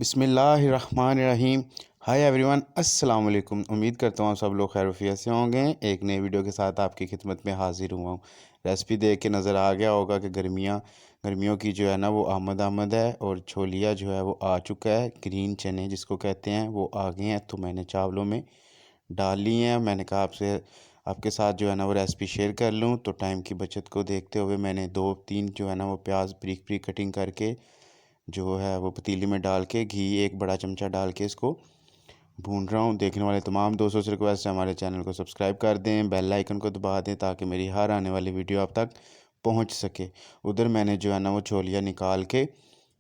बिस्मिल्लाहिर्रहमानिर्रहीम। Hi everyone, अस्सलाम वालेकुम। उम्मीद करता हूँ आप सब लोग खैरियत से होंगे। एक नई वीडियो के साथ आपकी खिदमत में हाजिर हुआ हूँ। रेसिपी देख के नज़र आ गया होगा कि गर्मियों की जो है ना वो आमद है और छोलिया जो है वो आ चुका है। ग्रीन चने जिसको कहते हैं वो आ गए हैं, तो मैंने चावलों में डाल लिए हैं। मैंने कहा आपके साथ जो है ना वो रेसिपी शेयर कर लूँ, तो टाइम की बचत को देखते हुए मैंने 2-3 जो है ना वो प्याज ब्रीक ब्रीक कटिंग करके जो है वो पतीली में डाल के घी 1 बड़ा चमचा डाल के इसको भून रहा हूँ। देखने वाले तमाम दोस्तों से रिक्वेस्ट है हमारे चैनल को सब्सक्राइब कर दें, बेल आइकन को दबा दें ताकि मेरी हर आने वाली वीडियो आप तक पहुँच सके। उधर मैंने जो है ना वो छोलिया निकाल के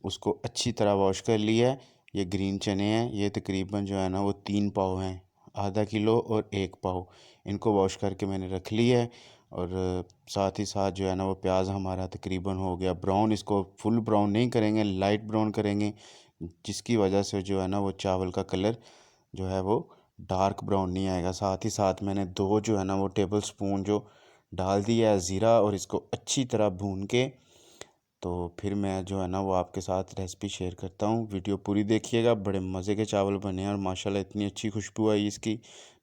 उसको अच्छी तरह वॉश कर लिया है। ये ग्रीन चने हैं, ये तकरीबन जो है ना वो 3 पाव हैं, आधा किलो और 1 पाव। इनको वॉश करके मैंने रख लिया है। और साथ ही साथ जो है ना वो प्याज हमारा तकरीबन हो गया ब्राउन। इसको फुल ब्राउन नहीं करेंगे, लाइट ब्राउन करेंगे, जिसकी वजह से जो है ना वो चावल का कलर जो है वो डार्क ब्राउन नहीं आएगा। साथ ही साथ मैंने 2 जो है ना वो टेबल स्पून जो डाल दिया है ज़ीरा, और इसको अच्छी तरह भून के तो फिर मैं जो है ना वो आपके साथ रेसिपी शेयर करता हूँ। वीडियो पूरी देखिएगा। बड़े मज़े के चावल बने हैं और माशाल्लाह इतनी अच्छी खुशबू आई इसकी,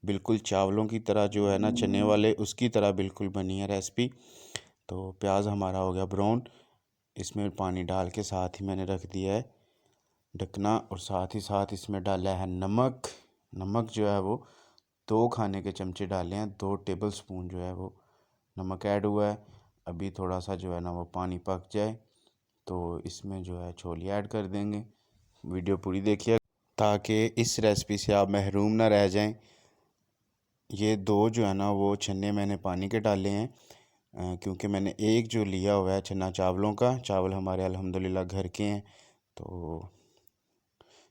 बिल्कुल चावलों की तरह जो है ना चने वाले उसकी तरह बिल्कुल बनी है रेसिपी। तो प्याज हमारा हो गया ब्राउन, इसमें पानी डाल के साथ ही मैंने रख दिया है ढकना, और साथ ही साथ इसमें डाला है नमक। नमक जो है वो 2 खाने के चमचे डाले हैं, 2 टेबल स्पून जो है वो नमक ऐड हुआ है। अभी थोड़ा सा जो है ना वो पानी पक जाए तो इसमें जो है छोले ऐड कर देंगे। वीडियो पूरी देखिए ताकि इस रेसिपी से आप महरूम ना रह जाएं। ये 2 जो है ना वो छन्ने मैंने पानी के डाले हैं, क्योंकि मैंने एक जो लिया हुआ है छन्ना चावलों का। चावल हमारे अल्हम्दुलिल्लाह घर के हैं। तो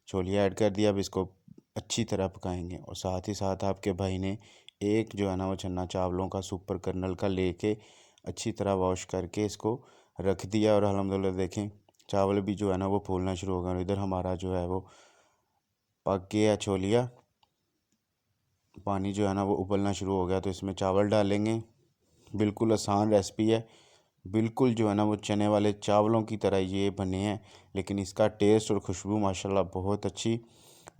छोले ऐड कर दिया। अब इसको अच्छी तरह पकाएंगे। और साथ ही साथ आपके भाई ने एक जो है ना वो छन्ना चावलों का सुपर कर्नल का लेके अच्छी तरह वॉश करके इसको रख दिया। और अल्हम्दुलिल्लाह देखें चावल भी जो है ना वो फूलना शुरू हो गया। और इधर हमारा जो है वो पक गया छोलिया, पानी जो है ना वो उबलना शुरू हो गया, तो इसमें चावल डालेंगे। बिल्कुल आसान रेसिपी है, बिल्कुल जो है ना वो चने वाले चावलों की तरह ये बने हैं, लेकिन इसका टेस्ट और खुशबू माशाल्लाह बहुत अच्छी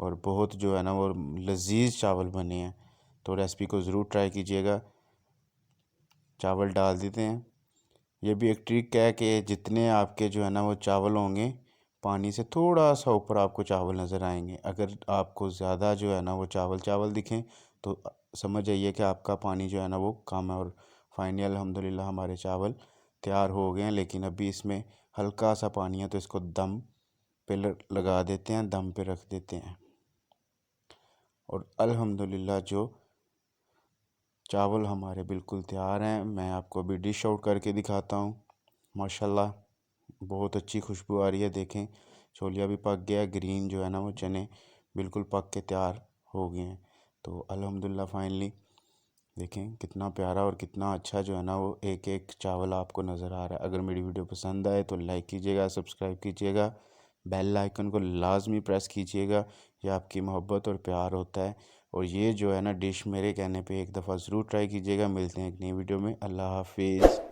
और बहुत जो है ना वो लजीज चावल बने हैं। तो रेसिपी को ज़रूर ट्राई कीजिएगा। चावल डाल देते हैं। ये भी एक ट्रिक है कि जितने आपके जो है ना वो चावल होंगे, पानी से थोड़ा सा ऊपर आपको चावल नज़र आएंगे। अगर आपको ज़्यादा जो है ना वो चावल चावल दिखें तो समझ जाइए कि आपका पानी जो है ना वो कम है। और फाइनली अल्हम्दुलिल्लाह हमारे चावल तैयार हो गए हैं, लेकिन अभी इसमें हल्का सा पानी है, तो इसको दम पे लगा देते हैं, दम पे रख देते हैं। और अल्हम्दुलिल्लाह जो चावल हमारे बिल्कुल तैयार हैं। मैं आपको अभी डिश आउट करके दिखाता हूँ। माशाल्लाह बहुत अच्छी खुशबू आ रही है। देखें छोलिया भी पक गया, ग्रीन जो है ना वो चने बिल्कुल पक के तैयार हो गए हैं। तो अल्हम्दुलिल्लाह फाइनली देखें कितना प्यारा और कितना अच्छा जो है ना वो एक एक चावल आपको नज़र आ रहा है। अगर मेरी वीडियो पसंद आए तो लाइक कीजिएगा, सब्सक्राइब कीजिएगा, बेल आइकन को लाजमी प्रेस कीजिएगा। ये आपकी मोहब्बत और प्यार होता है। और ये जो है ना डिश मेरे कहने पे एक दफ़ा ज़रूर ट्राई कीजिएगा। मिलते हैं एक नई वीडियो में। अल्लाह हाफिज़।